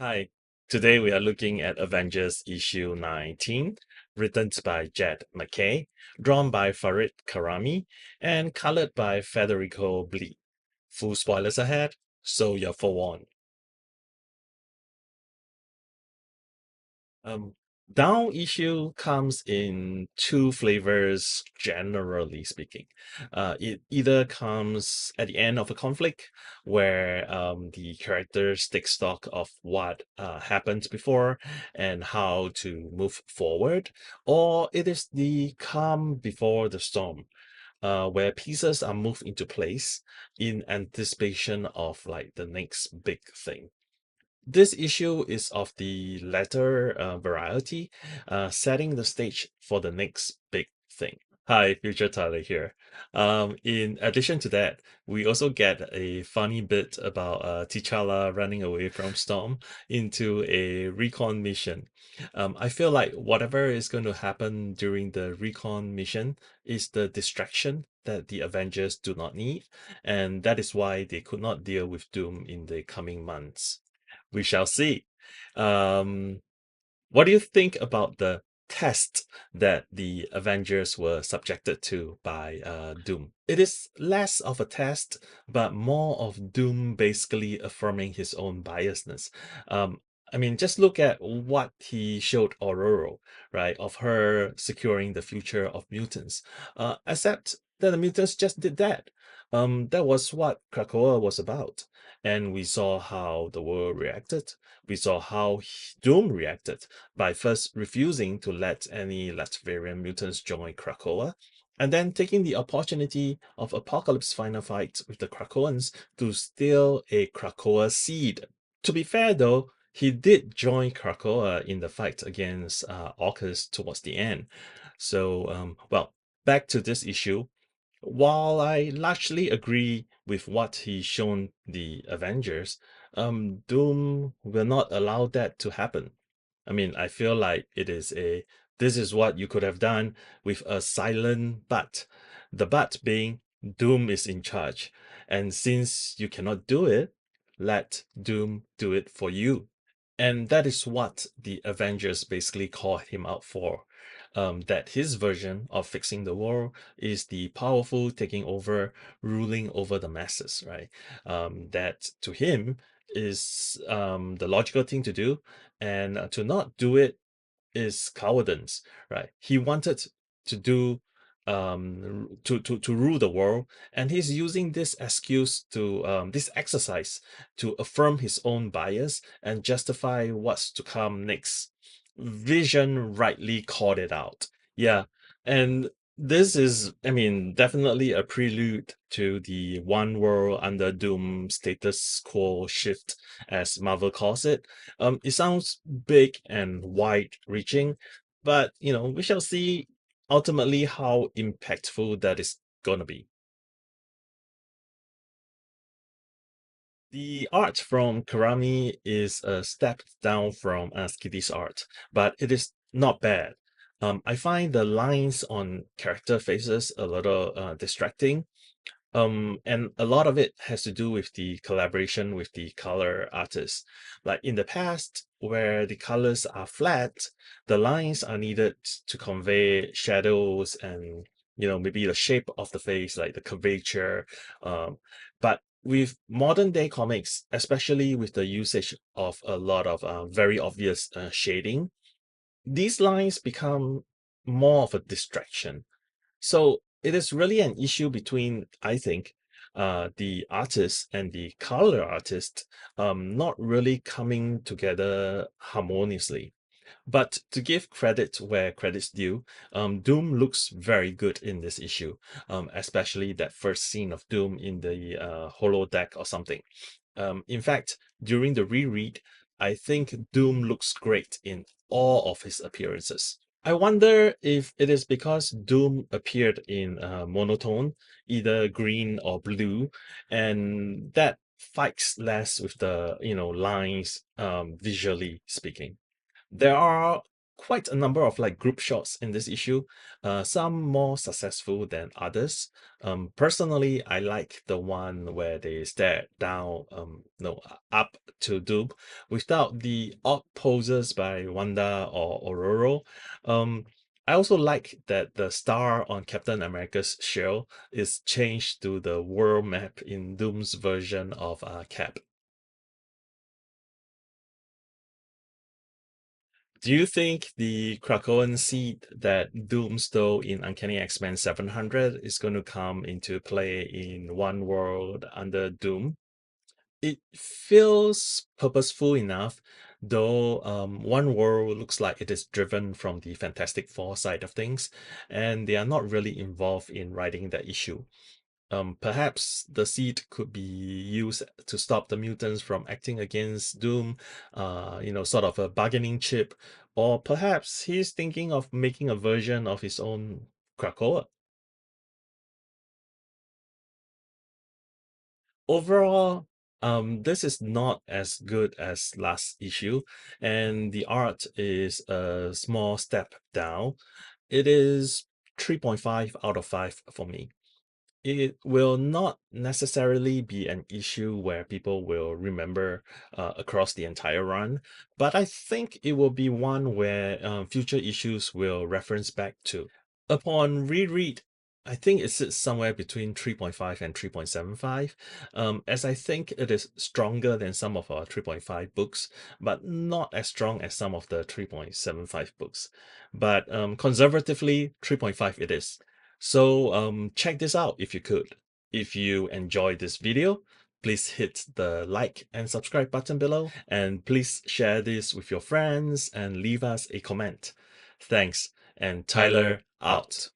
Hi, today we are looking at Avengers issue 19, written by Jed MacKay, drawn by Farid Karami, and colored by Federico Blee. Full spoilers ahead, so you're forewarned. Um, Down issue comes in two flavors, generally speaking. It either comes at the end of a conflict where the characters take stock of what happened before and how to move forward, or it is the calm before the storm. Where pieces are moved into place in anticipation of like the next big thing. This issue is of the latter variety, setting the stage for the next big thing. Hi, Future Tyler here. In addition to that, we also get a funny bit about T'Challa running away from Storm into a recon mission. I feel like whatever is going to happen during the recon mission is the distraction that the Avengers do not need, and that is why they could not deal with Doom in the coming months. We shall see. Um, what do you think about the test that the Avengers were subjected to by Doom? It is less of a test, but more of Doom basically affirming his own biasness. Um, I mean, just look at what he showed Aurora, right? Of her securing the future of mutants. Except that the mutants just did that. That was what Krakoa was about. And we saw how the world reacted. We saw how Doom reacted by first refusing to let any Latvian mutants join Krakoa, and then taking the opportunity of Apocalypse's final fight with the Krakoans to steal a Krakoa seed. To be fair though, he did join Krakoa in the fight against Orcus towards the end. So, well, back to this issue. While I largely agree with what he's shown the Avengers, Doom will not allow that to happen. I mean, I feel like this is what you could have done with a silent but. The but being Doom is in charge. And since you cannot do it, let Doom do it for you. And that is what the Avengers basically called him out for. That his version of fixing the world is the powerful taking over, ruling over the masses, right? That to him is the logical thing to do, and to not do it is cowardice, right? He wanted to do to rule the world, and he's using this excuse to this exercise to affirm his own bias and justify what's to come next. Vision rightly called it out. Yeah, and this is, I mean, definitely a prelude to the one world under doom status quo shift, as Marvel calls it. It sounds big and wide-reaching, but we shall see ultimately how impactful that is gonna be. The art from Karami is a step down from Skitty's art, but it is not bad. I find the lines on character faces a little distracting, and a lot of it has to do with the collaboration with the color artist. Like in the past, where the colors are flat, the lines are needed to convey shadows and maybe the shape of the face, like the curvature. But with modern day comics, especially with the usage of a lot of very obvious shading, these lines become more of a distraction. So it is really an issue between, I think, the artist and the color artist not really coming together harmoniously. But to give credit where credit's due, Doom looks very good in this issue, especially that first scene of Doom in the holodeck or something. In fact, during the reread, I think Doom looks great in all of his appearances. I wonder if it is because Doom appeared in monotone, either green or blue, and that fights less with the lines visually speaking. There are quite a number of like group shots in this issue, some more successful than others. Personally, I like the one where they stare down, no, up to Doom without the odd poses by Wanda or Ororo. I also like that the star on Captain America's shield is changed to the world map in Doom's version of Cap. Do you think the Krakoan seed that Doom stole in Uncanny X-Men 700 is going to come into play in One World under Doom? It feels purposeful enough, though One World looks like it is driven from the Fantastic Four side of things, and they are not really involved in writing the issue. Perhaps the seed could be used to stop the mutants from acting against Doom, sort of a bargaining chip, or perhaps he's thinking of making a version of his own Krakoa. Overall, this is not as good as last issue, and the art is a small step down. It is 3.5 out of 5 for me. It will not necessarily be an issue where people will remember across the entire run, but I think it will be one where future issues will reference back to. Upon reread, I think it sits somewhere between 3.5 and 3.75, as I think it is stronger than some of our 3.5 books, but not as strong as some of the 3.75 books. But conservatively, 3.5 it is. So check this out if you could. If you enjoyed this video, please hit the like and subscribe button below, and please share this with your friends and leave us a comment. Thanks, and Tyler out.